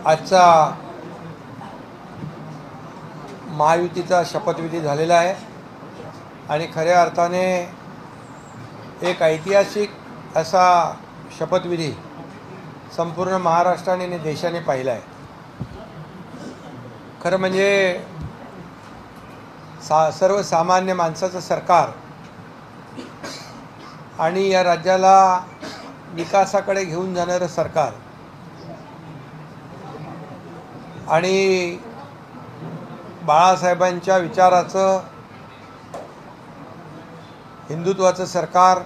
आजचा महायुतीचा शपथविधी झालेला आहे आणि खऱ्या अर्थाने एक ऐतिहासिक असा शपथविधी संपूर्ण महाराष्ट्राने आणि देशाने पाहिला आहे। खरं म्हणजे सर्वसामान्य माणसाचं सरकार आणि या राज्याला विकासाकडे घेऊन जाणारं सरकार आणि बाळासाहेबांच्या विचाराचं हिंदुत्वाचं सरकार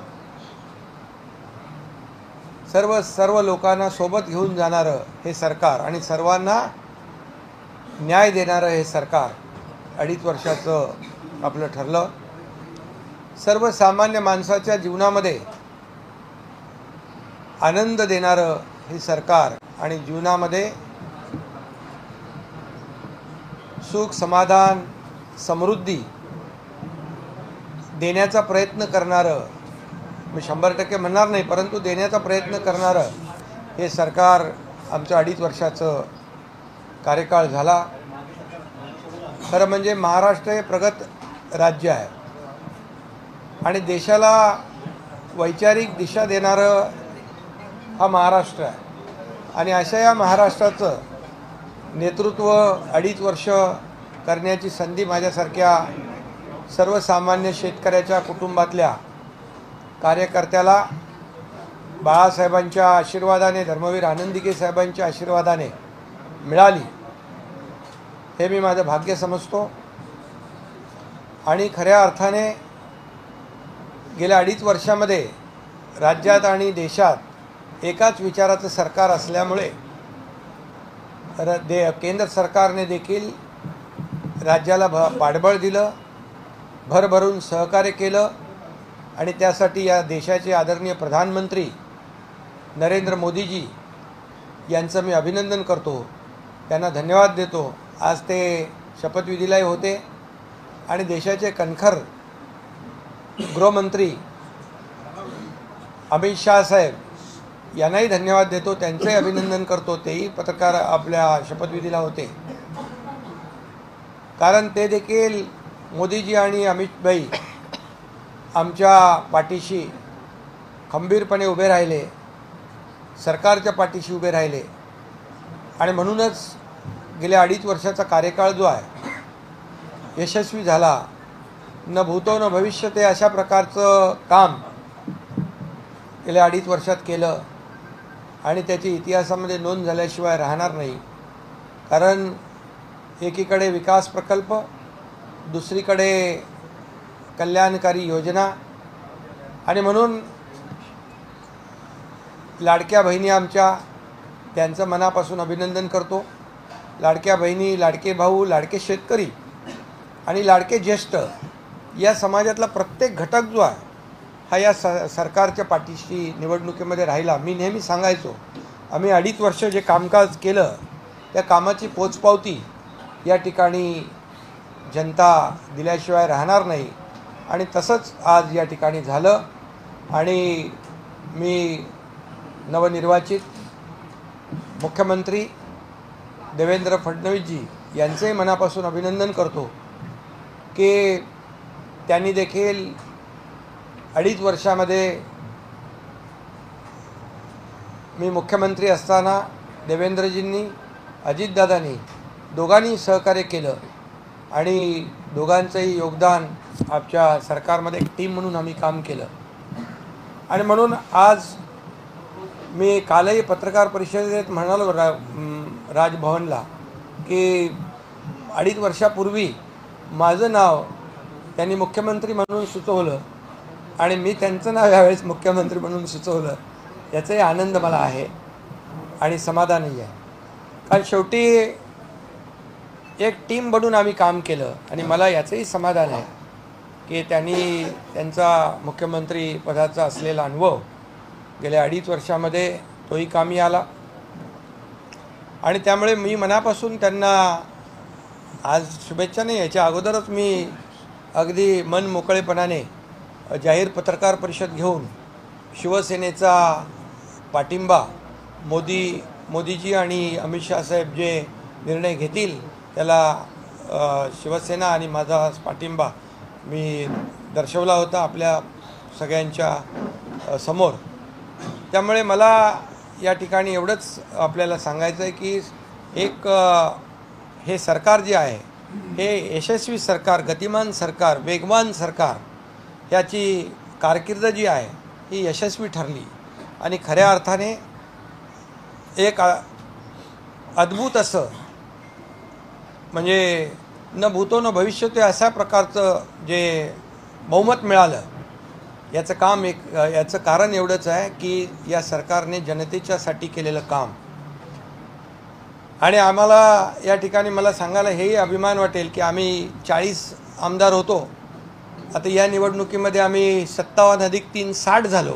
सर्व लोकांना सोबत घेऊन जाणारं हे सरकार आणि सर्वांना न्याय देणारं हे सरकार 2.5 वर्षाचं आपलं ठरलं। सर्वसामान्य माणसाच्या जीवनामध्ये आनंद देणारं हे सरकार आणि जीवनामध्ये सुख समाधान समृद्धी देण्याचा प्रयत्न करणारं, मी 100% म्हणणार नाही परंतु देण्याचा प्रयत्न करणारं हे सरकार आमचं 2.5 वर्षाचं कार्यकाळ झाला। खरं म्हणजे महाराष्ट्र हे प्रगत राज्य आहे आणि देशाला वैचारिक दिशा देणारं हा महाराष्ट्र आहे आणि अशा या महाराष्ट्राचं नेतृत्व 2.5 वर्ष करण्याची संधी माझ्यासारख्या सर्वसामान्य शेतकऱ्याच्या कुटुंबातल्या कार्यकर्त्याला बाळासाहेबांच्या आशीर्वादाने, धर्मवीर आनंदीके साहेबांच्या आशीर्वादाने मिळाली हे मी माझं भाग्य समजतो। आणि खऱ्या अर्थाने गेल्या 2.5 वर्षामध्ये राज्यात आणि देशात एकाच विचाराचं सरकार असल्यामुळे केंद्र सरकारने देखील राज्याला पाठबळ दिलं, भरभरून सहकार्य केलं आणि त्यासाठी या देशाचे आदरणीय प्रधानमंत्री नरेंद्र मोदीजी यांचं मी अभिनंदन करतो, त्यांना धन्यवाद देतो। आज ते शपथविधीलाही होते आणि देशाचे कणखर गृहमंत्री अमित शाह साहेब यांनाही धन्यवाद देतो, त्यांचंही अभिनंदन करतो। तेही पत्रकार आपल्या शपथविधीला होते कारण ते देखील मोदीजी आणि अमित भाई आमच्या पाठीशी खंबीरपणे उभे राहिले, सरकारच्या पाठीशी उभे राहिले आणि म्हणूनच गेल्या 2.5 वर्षाचा कार्यकाळ जो आहे यशस्वी झाला। न भूतो न भविष्य ते अशा प्रकारचं काम गेल्या 2.5 वर्षात केलं आणि त्याची इतिहासामध्ये नोंद झाल्याशिवाय राहणार नाही। कारण एकीकडे विकास प्रकल्प, दुसरीकडे कल्याणकारी योजना आणि म्हणून लाडक्या बहिणी आमच्या त्यांचं मनापासून अभिनंदन करतो। लाडक्या बहिणी, लाडके भाऊ, लाडके शेतकरी आणि लाडके ज्येष्ठ या समाजातला प्रत्येक घटक जो आहे हा या सरकारच्या पाठीशी निवडणुकीमध्ये राहिला। मी नेहमी सांगायचो आम्ही 2.5 वर्ष जे कामकाज केलं त्या कामाची पोचपावती या ठिकाणी जनता दिल्याशिवाय राहणार नाही आणि तसंच आज या ठिकाणी झालं। आणि मी नवनिर्वाचित मुख्यमंत्री देवेंद्र फडणवीसजी यांचंही मनापासून अभिनंदन करतो की त्यांनी देखील 2.5 वर्षामध्ये मी मुख्यमंत्री असताना देवेंद्रजींनी, अजितदादांनी दोघांनी सहकार्य केलं आणि दोघांचंही योगदान आमच्या सरकारमध्ये एक टीम म्हणून आम्ही काम केलं। आणि म्हणून आज मी कालही पत्रकार परिषदेत म्हणालो राजभवनला की 2.5 वर्षापूर्वी माझं नाव त्यांनी मुख्यमंत्री म्हणून सुचवलं आणि मी त्यांचं नाव यावेळेस मुख्यमंत्री म्हणून सुचवलं, याचाही आनंद मला आहे आणि समाधानही आहे। कारण शेवटी एक टीम बनून आम्ही काम केलं आणि मला याचंही समाधान आहे की त्यांनी त्यांचा मुख्यमंत्री पदाचा असलेला अनुभव गेल्या 2.5 वर्षामध्ये तोही कामी आला आणि त्यामुळे मी मनापासून त्यांना आज शुभेच्छा नाही, याच्या अगोदरच मी अगदी मन मोकळेपणाने जाहीर पत्रकार परिषद घेऊन शिवसेनेचा पाठिंबा मोदी मोदीजी आणि अमित शाह साहेब जे निर्णय घेतील त्याला शिवसेना आणि माझा पाठिंबा मी दर्शवला होता आपल्या सगळ्यांच्या समोर. त्यामुळे मला या ठिकाणी एवढंच आपल्याला सांगायचं आहे की हे सरकार जे आहे हे यशस्वी सरकार, गतिमान सरकार, वेगवान सरकार, याची कारकीर्द जी आहे ही यशस्वी ठरली आणि खऱ्या अर्थाने एक अद्भुत असं म्हणजे न भूतो न भविष्यतो अशा प्रकारचं जे बहुमत मिळालं याचं कारण एवढंच आहे की या सरकारने जनतेच्यासाठी केलेलं काम. आणि आम्हाला या ठिकाणी मला सांगायला हेही अभिमान वाटेल की आम्ही 40 आमदार होतो, आता या निवडणुकीमध्ये आम्ही 57 अधिक 3 60 झालो.